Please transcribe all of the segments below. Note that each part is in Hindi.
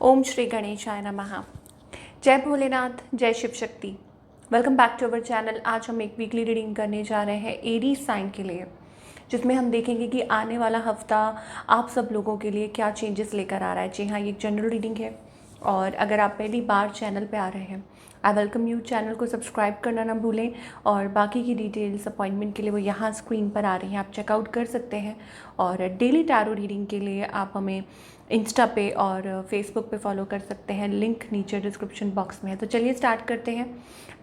ओम श्री गणेशाय नमः। जय भोलेनाथ, जय Shiva Shakti. Welcome back to our channel. आज हम एक वीकली रीडिंग करने जा रहे हैं एरीज साइन के लिए, जिसमें हम देखेंगे कि आने वाला हफ्ता आप सब लोगों के लिए क्या चेंजेस लेकर आ रहा है। जी हाँ, ये एक जनरल रीडिंग है और अगर आप पहली बार चैनल पे आ रहे हैं, आई वेलकम यू। चैनल को सब्सक्राइब करना ना भूलें और बाकी की डिटेल्स अपॉइंटमेंट के लिए वो यहाँ स्क्रीन पर आ रही हैं, आप चेकआउट कर सकते हैं। और डेली टैरो रीडिंग के लिए आप हमें इंस्टा पे और फेसबुक पे फॉलो कर सकते हैं, लिंक नीचे डिस्क्रिप्शन बॉक्स में है। तो चलिए स्टार्ट करते हैं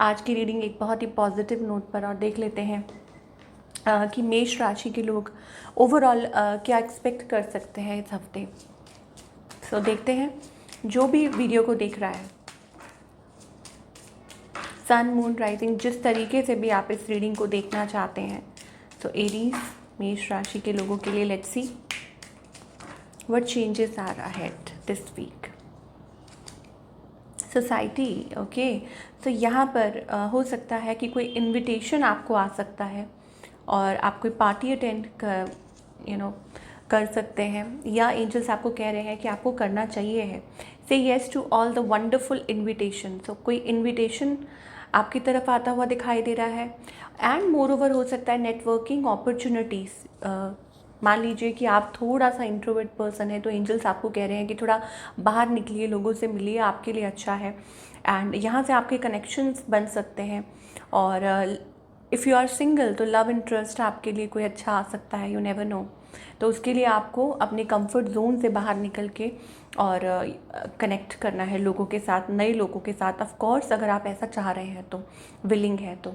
आज की रीडिंग एक बहुत ही पॉजिटिव नोट पर, और देख लेते हैं कि मेष राशि के लोग ओवरऑल क्या एक्सपेक्ट कर सकते हैं इस हफ्ते। सो देखते हैं, जो भी वीडियो को देख रहा है, सन मून राइजिंग, जिस तरीके से भी आप इस रीडिंग को देखना चाहते हैं, तो एरीज मेष राशि के लोगों के लिए let's see what changes are ahead this week. Society, okay. तो यहाँ पर हो सकता है कि कोई इनविटेशन आपको आ सकता है और आप कोई पार्टी अटेंड कर सकते हैं, या एंजल्स आपको कह रहे हैं कि आपको करना चाहिए है। Say yes to all the wonderful invitation. तो कोई इन्विटेशन आपकी तरफ आता हुआ दिखाई दे रहा है। एंड मोर ओवर हो सकता है नेटवर्किंग अपॉर्चुनिटीज़। मान लीजिए कि आप थोड़ा सा इंट्रोवर्ट पर्सन है, तो एंजल्स आपको कह रहे हैं कि थोड़ा बाहर निकलिए, लोगों से मिलिए, आपके लिए अच्छा है। एंड यहाँ से आपके कनेक्शंस बन सकते हैं। और इफ़ यू आर सिंगल तो लव इंटरेस्ट आपके लिए कोई अच्छा आ सकता है, यू नेवर नो। तो उसके लिए आपको अपने कंफर्ट जोन से बाहर निकल के और कनेक्ट करना है लोगों के साथ, नए लोगों के साथ। ऑफ कोर्स अगर आप ऐसा चाह रहे हैं तो, विलिंग है तो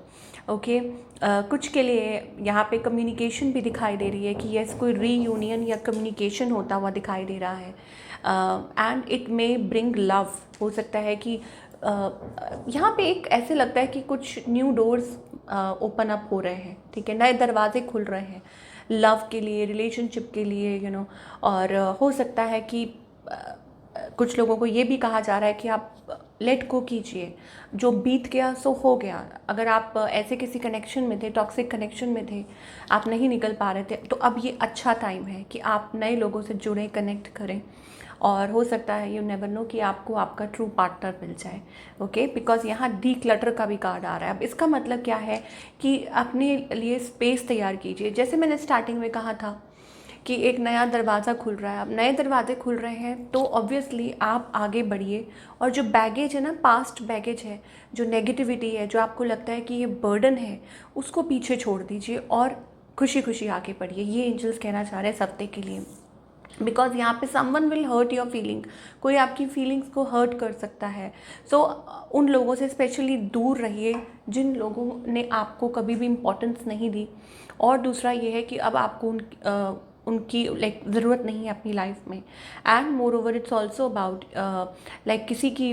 ओके। कुछ के लिए यहाँ पे कम्युनिकेशन भी दिखाई दे रही है कि यस, कोई रीयूनियन या कम्युनिकेशन होता हुआ दिखाई दे रहा है। And it may bring love. हो सकता है कि यहाँ पे एक ऐसे लगता है कि कुछ न्यू डोर्स ओपन अप हो रहे हैं, ठीक है, नए दरवाजे खुल रहे हैं लव के लिए, रिलेशनशिप के लिए, और हो सकता है कि कुछ लोगों को ये भी कहा जा रहा है कि आप लेट गो कीजिए, जो बीत गया सो हो गया। अगर आप ऐसे किसी कनेक्शन में थे, टॉक्सिक कनेक्शन में थे, आप नहीं निकल पा रहे थे, तो अब ये अच्छा टाइम है कि आप नए लोगों से जुड़ें, कनेक्ट करें। और हो सकता है, यू नेवर नो, कि आपको आपका ट्रू पार्टनर मिल जाए, ओके। बिकॉज यहाँ डी क्लटर का भी कार्ड आ रहा है। अब इसका मतलब क्या है कि अपने लिए स्पेस तैयार कीजिए। जैसे मैंने स्टार्टिंग में कहा था कि एक नया दरवाज़ा खुल रहा है, अब नए दरवाजे खुल रहे हैं तो ऑब्वियसली आप आगे बढ़िए। और जो बैगेज है ना, पास्ट बैगेज है, जो नेगेटिविटी है, जो आपको लगता है कि ये बर्डन है, उसको पीछे छोड़ दीजिए और खुशी खुशी आगे बढ़िए। ये एंजल्स कहना चाह रहे हैं इस हफ्ते के लिए। बिकॉज यहाँ पे someone will hurt your feeling, कोई आपकी फीलिंग्स को हर्ट कर सकता है। सो उन लोगों से स्पेशली दूर रहिए जिन लोगों ने आपको कभी भी इम्पोर्टेंस नहीं दी। और दूसरा ये है कि अब आपको उनकी ज़रूरत नहीं है अपनी लाइफ में। And more over it's also about किसी की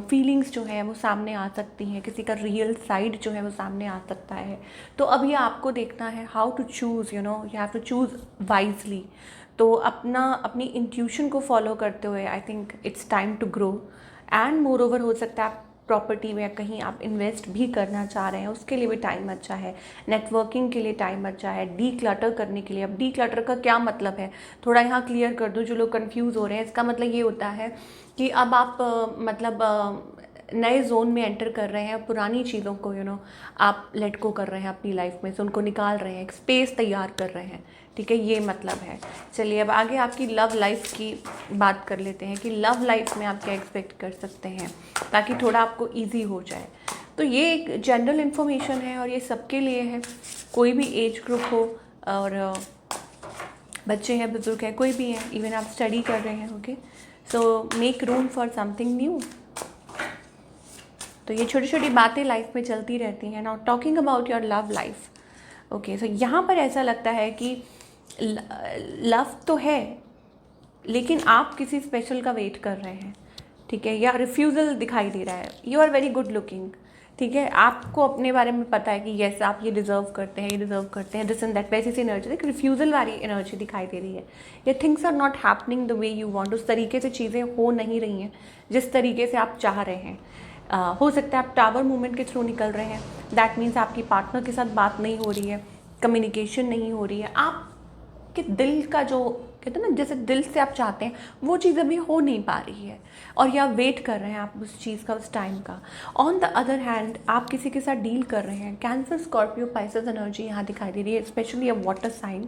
फीलिंग्स जो है वो सामने आ सकती हैं, किसी का रियल साइड जो है वो सामने आ सकता है। तो अब ये आपको देखना है how to choose, you have to choose wisely. तो अपनी इंट्यूशन को फॉलो करते हुए I think it's time to grow. And moreover हो सकता है आप प्रॉपर्टी में कहीं आप इन्वेस्ट भी करना चाह रहे हैं, उसके लिए भी टाइम अच्छा है। नेटवर्किंग के लिए टाइम अच्छा है, डी क्लटर करने के लिए। अब डी क्लटर का क्या मतलब है, थोड़ा यहाँ क्लियर कर दूँ जो लोग कंफ्यूज हो रहे हैं। इसका मतलब ये होता है कि अब आप नए जोन में एंटर कर रहे हैं, पुरानी चीज़ों को आप लेट गो कर रहे हैं अपनी लाइफ में से, उनको निकाल रहे हैं, एक स्पेस तैयार कर रहे हैं, ठीक है, ये मतलब है। चलिए अब आगे आपकी लव लाइफ की बात कर लेते हैं कि लव लाइफ में आप क्या एक्सपेक्ट कर सकते हैं, ताकि थोड़ा आपको ईजी हो जाए। तो ये एक जनरल इन्फॉर्मेशन है और ये सबके लिए है, कोई भी एज ग्रुप हो, और बच्चे हैं, बुजुर्ग हैं, कोई भी है, इवन आप स्टडी कर रहे हैं, okay. So make room for something new. तो ये छोटी छोटी बातें लाइफ में चलती रहती हैं। Now talking about your love life, okay. So यहाँ पर ऐसा लगता है कि लव तो है, लेकिन आप किसी स्पेशल का वेट कर रहे हैं, ठीक है, या रिफ्यूज़ल दिखाई दे रहा है। You are very good looking, ठीक है, आपको अपने बारे में पता है कि यस आप ये डिज़र्व करते हैं, ये डिज़र्व करते हैं, दिस एंड दैट। वैसी सी एनर्जी, एक रिफ्यूज़ल वाली एनर्जी दिखाई दे रही है। या things are not happening the way you want, उस तरीके से चीज़ें हो नहीं रही हैं जिस तरीके से आप चाह रहे हैं। हो सकता है आप टावर मूवमेंट के थ्रू निकल रहे हैं, दैट मीन्स आपकी पार्टनर के साथ बात नहीं हो रही है, कम्युनिकेशन नहीं हो रही है, आपके दिल का जो कहते हैं ना जैसे दिल से आप चाहते हैं वो चीज़ अभी हो नहीं पा रही है, और या वेट कर रहे हैं आप उस चीज़ का, उस टाइम का। ऑन द अदर हैंड आप किसी के साथ डील कर रहे हैं, कैंसर, स्कॉर्पियो, पाइसेस एनर्जी यहाँ दिखाई दे रही है, स्पेशली अ वाटर साइन।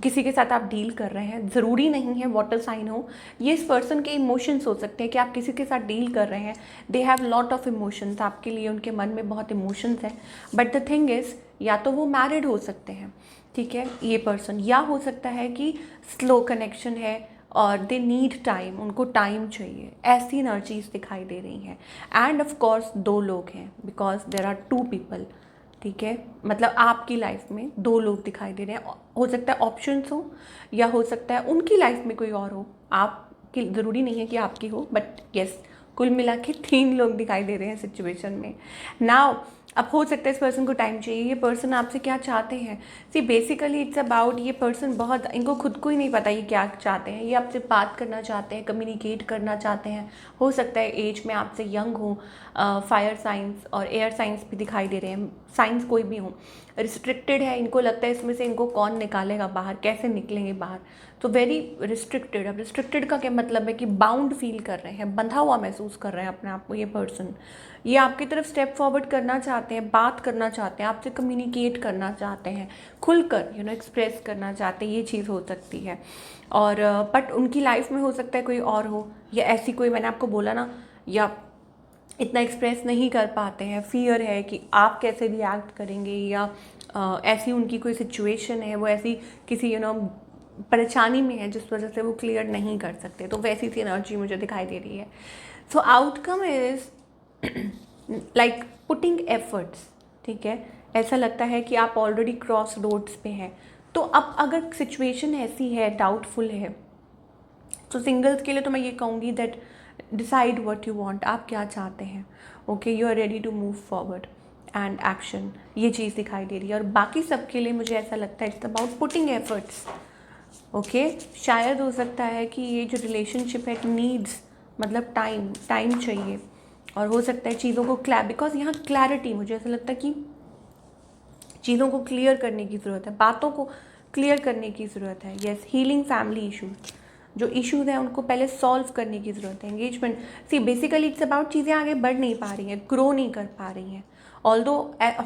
किसी के साथ आप डील कर रहे हैं, ज़रूरी नहीं है वाटर साइन हो, ये इस पर्सन के इमोशंस हो सकते हैं कि आप किसी के साथ डील कर रहे हैं, they have lot of emotions, आपके लिए उनके मन में बहुत इमोशंस हैं। बट द थिंग इज़, या तो वो मैरिड हो सकते हैं, ठीक है, ये पर्सन, या हो सकता है कि स्लो कनेक्शन है और दे नीड टाइम, उनको टाइम चाहिए, ऐसी एनर्जीज दिखाई दे रही हैं। एंड ऑफ कोर्स 2 लोग हैं, बिकॉज देर आर 2 पीपल, ठीक है, मतलब आपकी लाइफ में 2 लोग दिखाई दे रहे हैं। हो सकता है ऑप्शंस हो, या हो सकता है उनकी लाइफ में कोई और हो, आपकी ज़रूरी नहीं है कि आपकी हो, बट येस, कुल मिला के 3 लोग दिखाई दे रहे हैं सिचुएशन में। नाउ अब हो सकता है इस पर्सन को टाइम चाहिए, ये पर्सन आपसे क्या चाहते हैं, सी बेसिकली इट्स अबाउट, ये पर्सन बहुत, इनको खुद को ही नहीं पता ये क्या चाहते हैं, ये आपसे बात करना चाहते हैं, कम्युनिकेट करना चाहते हैं। हो सकता है एज में आपसे यंग हो, फायर साइंस और एयर साइंस भी दिखाई दे रहे हैं, साइंस कोई भी हो, रिस्ट्रिक्टेड है, इनको लगता है इसमें से इनको कौन निकालेगा बाहर, कैसे निकलेंगे बाहर, तो वेरी रिस्ट्रिक्टेड। अब रिस्ट्रिक्टेड का क्या मतलब है कि बाउंड फील कर रहे हैं, बंधा हुआ महसूस कर रहे हैं अपने आप को ये पर्सन। ये आपकी तरफ स्टेप फॉरवर्ड करना चाहते हैं, बात करना चाहते हैं, आपसे कम्युनिकेट करना चाहते हैं, खुलकर एक्सप्रेस करना चाहते हैं, ये चीज़ हो सकती है। और बट उनकी लाइफ में हो सकता है कोई और हो, या ऐसी कोई, मैंने आपको बोला ना, या इतना एक्सप्रेस नहीं कर पाते हैं, फियर है कि आप कैसे रिएक्ट करेंगे, या ऐसी उनकी कोई सिचुएशन है, वो ऐसी किसी परेशानी में है जिस वजह से वो क्लियर नहीं कर सकते, तो वैसी सी एनर्जी मुझे दिखाई दे रही है। So outcome is like putting efforts, ठीक है, ऐसा लगता है कि आप ऑलरेडी क्रॉस रोड्स पे हैं। तो अब अगर सिचुएशन ऐसी है, डाउटफुल है, तो सिंगल्स के लिए तो मैं ये कहूँगी that decide what you want, आप क्या चाहते हैं, okay, you are ready to move forward and action, ये चीज़ दिखाई दे रही है। और बाकी सबके लिए मुझे ऐसा लगता है it's about putting efforts, okay. शायद हो सकता है कि ये जो रिलेशनशिप है नीड्स, मतलब टाइम चाहिए, और हो सकता है चीज़ों को बिकॉज यहाँ क्लैरिटी, मुझे ऐसा लगता है कि चीज़ों को क्लियर करने की ज़रूरत है, बातों को क्लियर करने की ज़रूरत है। येस, हीलिंग फैमिली इशूज़, जो इश्यूज़ हैं उनको पहले सॉल्व करने की ज़रूरत है। Engagement, see basically it's about चीज़ें आगे बढ़ नहीं पा रही हैं, ग्रो नहीं कर पा रही हैं। ऑल्दो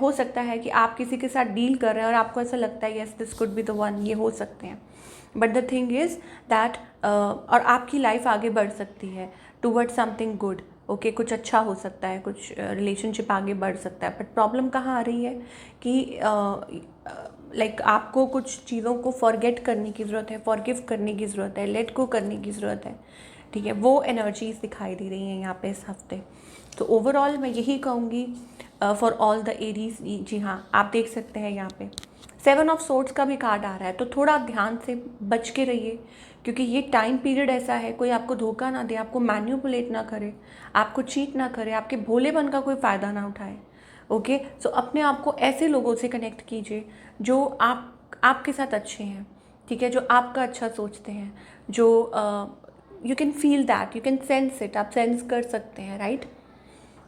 हो सकता है कि आप किसी के साथ डील कर रहे हैं और आपको ऐसा लगता है yes this could be the one, ये हो सकते हैं, but the thing is that और आपकी लाइफ आगे बढ़ सकती है टूवर्ड समथिंग गुड, ओके, कुछ अच्छा हो सकता है, कुछ रिलेशनशिप आगे बढ़ सकता है। बट प्रॉब्लम कहाँ आ रही है कि लाइक आपको कुछ चीज़ों को फॉरगेट करने की ज़रूरत है, फॉरगिव करने की ज़रूरत है, लेट गो करने की ज़रूरत है, ठीक है, वो एनर्जीज़ दिखाई दे रही हैं यहाँ पे इस हफ्ते। तो ओवरऑल मैं यही कहूँगी फॉर ऑल द एरीज, जी हाँ, आप देख सकते हैं यहाँ पे 7 ऑफ सोर्ड्स का भी कार्ड आ रहा है, तो थोड़ा ध्यान से बच के रहिए, क्योंकि ये टाइम पीरियड ऐसा है, कोई आपको धोखा ना दे, आपको मैन्युपुलेट ना करे, आपको चीट ना करे, आपके भोलेपन का कोई फ़ायदा ना उठाए, ओके। सो अपने आप को ऐसे लोगों से कनेक्ट कीजिए जो आपके साथ अच्छे हैं, ठीक है, जो आपका अच्छा सोचते हैं, जो you can feel that, you can sense it, आप सेंस कर सकते हैं, राइट।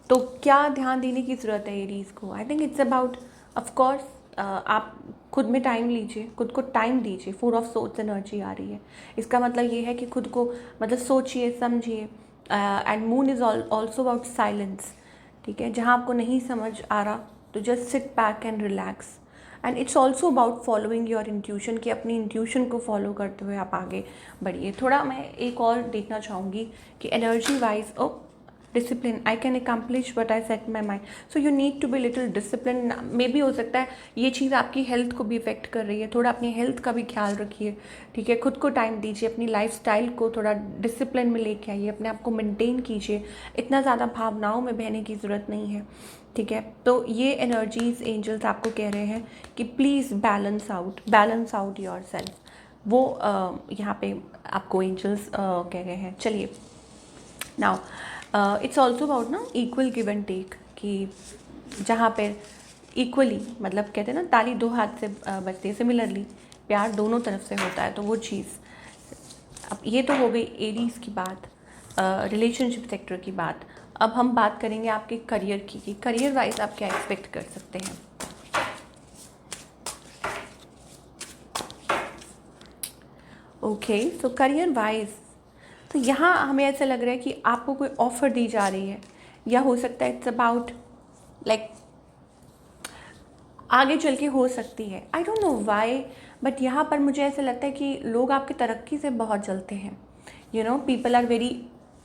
तो क्या ध्यान देने की ज़रूरत है एरीज़ को, आई थिंक इट्स अबाउट, ऑफकोर्स आप खुद में टाइम लीजिए, खुद को टाइम दीजिए। 4 ऑफ सोर्ड्स एनर्जी आ रही है, इसका मतलब ये है कि खुद को मतलब सोचिए, समझिए। And moon is also about silence, ठीक है, जहाँ आपको नहीं समझ आ रहा तो just sit back and relax. And it's also about following your intuition, कि अपनी इंट्यूशन को फॉलो करते हुए आप आगे बढ़िए। थोड़ा मैं एक और देखना चाहूँगी कि energy wise, discipline, I can accomplish what I set my mind, so you need to be little discipline. मे भी हो सकता है ये चीज़ आपकी हेल्थ को भी इफेक्ट कर रही है, थोड़ा अपनी हेल्थ का भी ख्याल रखिए, ठीक है, खुद को टाइम दीजिए, अपनी लाइफ स्टाइल को थोड़ा डिसिप्लिन में लेके आइए, अपने आप को मेंटेन कीजिए, इतना ज़्यादा भावनाओं में बहने की ज़रूरत नहीं है, ठीक है। तो ये एनर्जीज एंजल्स आपको कह रहे हैं कि please balance out your self, वो यहाँ पे आपको एंजल्स कह रहे हैं। चलिए, नाउ इट्स ऑल्सो अबाउट ना इक्वल गिव एंड टेक, कि जहाँ पे इक्वली, मतलब कहते हैं ना ताली 2 हाथ से बजती है, सिमिलरली प्यार दोनों तरफ से होता है, तो वो चीज़। अब ये तो हो गई एरीज़ की बात, रिलेशनशिप सेक्टर की बात। अब हम बात करेंगे आपके करियर की, कि करियर वाइज आप क्या एक्सपेक्ट कर सकते हैं। ओके, सो करियर वाइज तो यहाँ हमें ऐसा लग रहा है कि आपको कोई ऑफ़र दी जा रही है, या हो सकता है इट्स अबाउट लाइक आगे चल के हो सकती है, I don't know why, but यहाँ पर मुझे ऐसा लगता है कि लोग आपकी तरक्की से बहुत जलते हैं। You know, people are very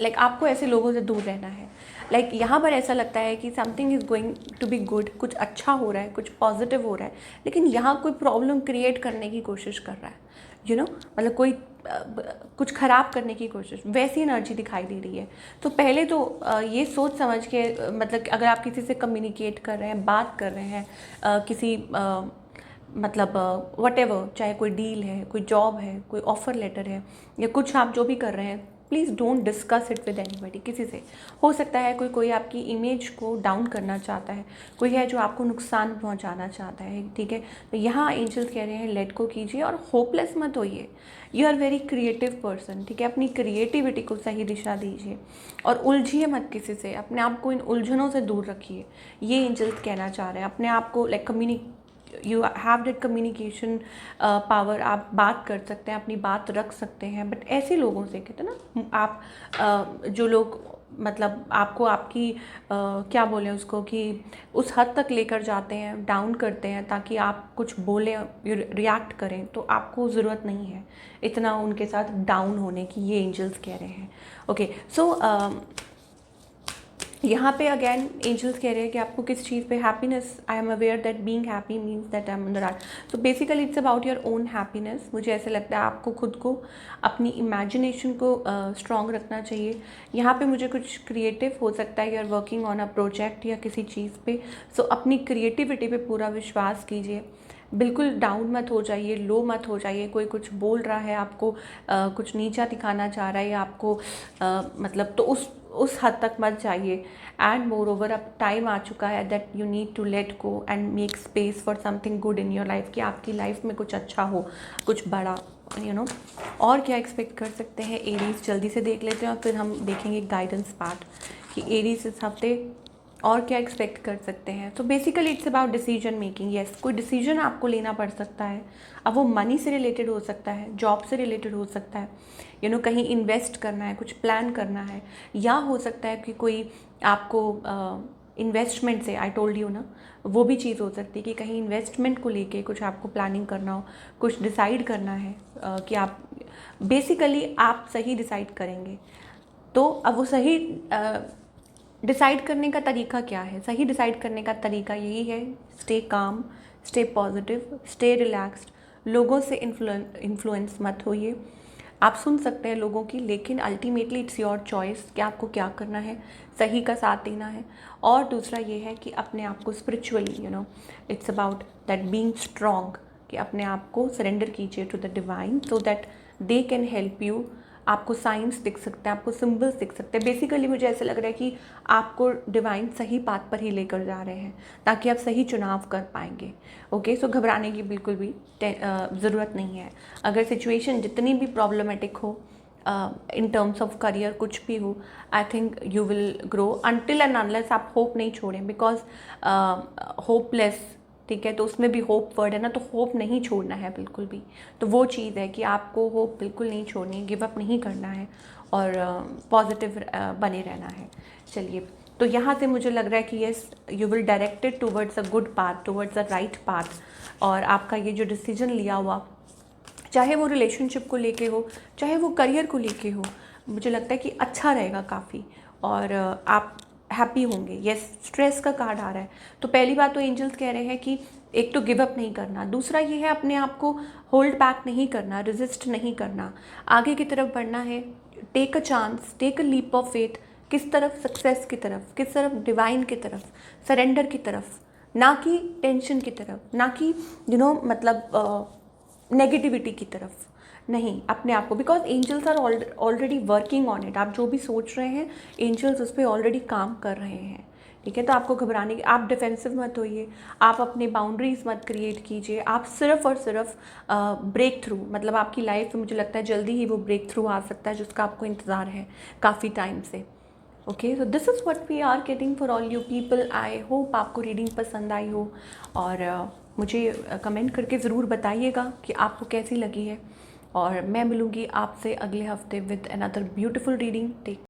like, आपको ऐसे लोगों से दूर रहना है। लाइक यहाँ पर ऐसा लगता है कि something is going to be good, कुछ अच्छा हो रहा है, कुछ पॉजिटिव हो रहा है, लेकिन यहाँ कोई प्रॉब्लम क्रिएट करने की कोशिश कर रहा है। यू नो, मतलब कोई कुछ ख़राब करने की कोशिश, वैसी एनर्जी दिखाई दे रही है। तो पहले तो ये सोच समझ के मतलब कि अगर आप किसी से कम्युनिकेट कर रहे हैं, बात कर रहे हैं, किसी मतलब वटेवर, चाहे कोई डील है, कोई जॉब है, कोई ऑफ़र लेटर है, या कुछ आप जो भी कर रहे हैं, please don't discuss it with anybody, किसी से। हो सकता है कोई आपकी इमेज को डाउन करना चाहता है, कोई है जो आपको नुकसान पहुंचाना चाहता है, ठीक है। तो यहाँ एंजल्स कह रहे हैं लेट गो कीजिए और होपलेस मत होइए। You are very creative person, ठीक है। अपनी क्रिएटिविटी को सही दिशा दीजिए और उलझिए मत किसी से, अपने आप को इन उलझनों से दूर रखिए। ये एंजल्स कहना चाह रहे हैं। अपने आप को like you have that communication power, आप बात कर सकते हैं, अपनी बात रख सकते हैं, बट ऐसे लोगों से कहते हैं ना आप जो लोग मतलब आपको आपकी क्या बोलें उसको, कि उस हद तक लेकर जाते हैं, डाउन करते हैं ताकि आप कुछ बोलें, रिएक्ट करें, तो आपको ज़रूरत नहीं है इतना उनके साथ डाउन होने की, ये एंजल्स कह रहे हैं। ओके, सो यहाँ पे अगेन एंजल्स कह रहे हैं कि आपको किस चीज़ पे happiness, I am aware that being happy means that I am in the right. So basically it's about your own happiness. मुझे ऐसा लगता है आपको खुद को, अपनी इमेजिनेशन को स्ट्रॉन्ग रखना चाहिए। यहाँ पे मुझे कुछ क्रिएटिव हो सकता है, you are working on a project या किसी चीज़ पे, सो अपनी क्रिएटिविटी पे पूरा विश्वास कीजिए। बिल्कुल डाउन मत हो जाइए, लो मत हो जाइए। कोई कुछ बोल रहा है आपको, कुछ नीचा दिखाना चाह रहा है या आपको मतलब, तो उस हद तक मत जाइए। एंड मोर ओवर अब टाइम आ चुका है that you need to let go and make space for something good in your life, कि आपकी लाइफ में कुछ अच्छा हो, कुछ बड़ा, यू नो। और क्या एक्सपेक्ट कर सकते हैं एरीज, जल्दी से देख लेते हैं और फिर हम देखेंगे गाइडेंस पार्ट कि एरीज इस हफ्ते और क्या एक्सपेक्ट कर सकते हैं। तो basically it's about decision making. Yes, कोई डिसीजन आपको लेना पड़ सकता है। अब वो मनी से रिलेटेड हो सकता है, जॉब से रिलेटेड हो सकता है, यू नो, कहीं इन्वेस्ट करना है, कुछ प्लान करना है, या हो सकता है कि कोई आपको इन्वेस्टमेंट से, आई टोल्ड यू ना, वो भी चीज़ हो सकती है कि कहीं इन्वेस्टमेंट को लेके कुछ आपको प्लानिंग करना हो, कुछ डिसाइड करना है कि आप बेसिकली आप सही डिसाइड करेंगे। तो अब वो सही डिसाइड करने का तरीका क्या है? सही डिसाइड करने का तरीका यही है, stay calm, stay positive, stay relaxed. लोगों से इन्फ्लुएंस मत होइए। आप सुन सकते हैं लोगों की, लेकिन अल्टीमेटली इट्स योर चॉइस कि आपको क्या करना है, सही का साथ देना है। और दूसरा ये है कि अपने आप को spiritually, you know, it's about that being strong, कि अपने आप को सरेंडर कीजिए to the divine so that they can help you. आपको साइंस दिख सकते हैं, आपको सिंबल्स दिख सकते हैं। बेसिकली मुझे ऐसा लग रहा है कि आपको डिवाइन सही पाथ पर ही लेकर जा रहे हैं ताकि आप सही चुनाव कर पाएंगे। ओके, सो घबराने की बिल्कुल भी ज़रूरत नहीं है। अगर सिचुएशन जितनी भी प्रॉब्लमेटिक हो इन टर्म्स ऑफ करियर, कुछ भी हो, I think you will grow until and unless आप होप नहीं छोड़ें, बिकॉज होपलेस, ठीक है, तो उसमें भी होप वर्ड है ना, तो होप नहीं छोड़ना है बिल्कुल भी। तो वो चीज़ है कि आपको होप बिल्कुल नहीं छोड़नी, गिव अप नहीं करना है और पॉजिटिव बने रहना है। चलिए, तो यहाँ से मुझे लग रहा है कि yes, you will directed towards a good path, towards a right path. और आपका ये जो डिसीजन लिया हुआ, चाहे वो रिलेशनशिप को लेके हो, चाहे वो करियर को लेके हो, मुझे लगता है कि अच्छा रहेगा काफ़ी और आप हैप्पी होंगे। येस, स्ट्रेस का कार्ड आ रहा है, तो पहली बात तो एंजल्स कह रहे हैं कि एक तो गिव अप नहीं करना, दूसरा ये है अपने आप को होल्ड बैक नहीं करना, रेजिस्ट नहीं करना, आगे की तरफ बढ़ना है। Take a chance, take a leap of faith. किस तरफ? सक्सेस की तरफ, किस तरफ? डिवाइन की तरफ, सरेंडर की तरफ, ना कि टेंशन की तरफ, ना कि यू नो मतलब नेगेटिविटी की तरफ नहीं, अपने आप को। Because angels are already working on it. आप जो भी सोच रहे हैं, एंजल्स उस पर ऑलरेडी काम कर रहे हैं, ठीक है। तो आपको घबराने की, आप डिफेंसिव मत होइए, आप अपने बाउंड्रीज मत क्रिएट कीजिए। आप सिर्फ और सिर्फ ब्रेक थ्रू, मतलब आपकी लाइफ में मुझे लगता है जल्दी ही वो ब्रेक थ्रू आ सकता है जिसका आपको इंतज़ार है काफ़ी टाइम से। Okay, so this is what we are getting for all you people. I hope आपको रीडिंग पसंद आई हो और मुझे कमेंट करके ज़रूर बताइएगा कि आपको कैसी लगी है। और मैं मिलूँगी आपसे अगले हफ्ते with another beautiful reading. Take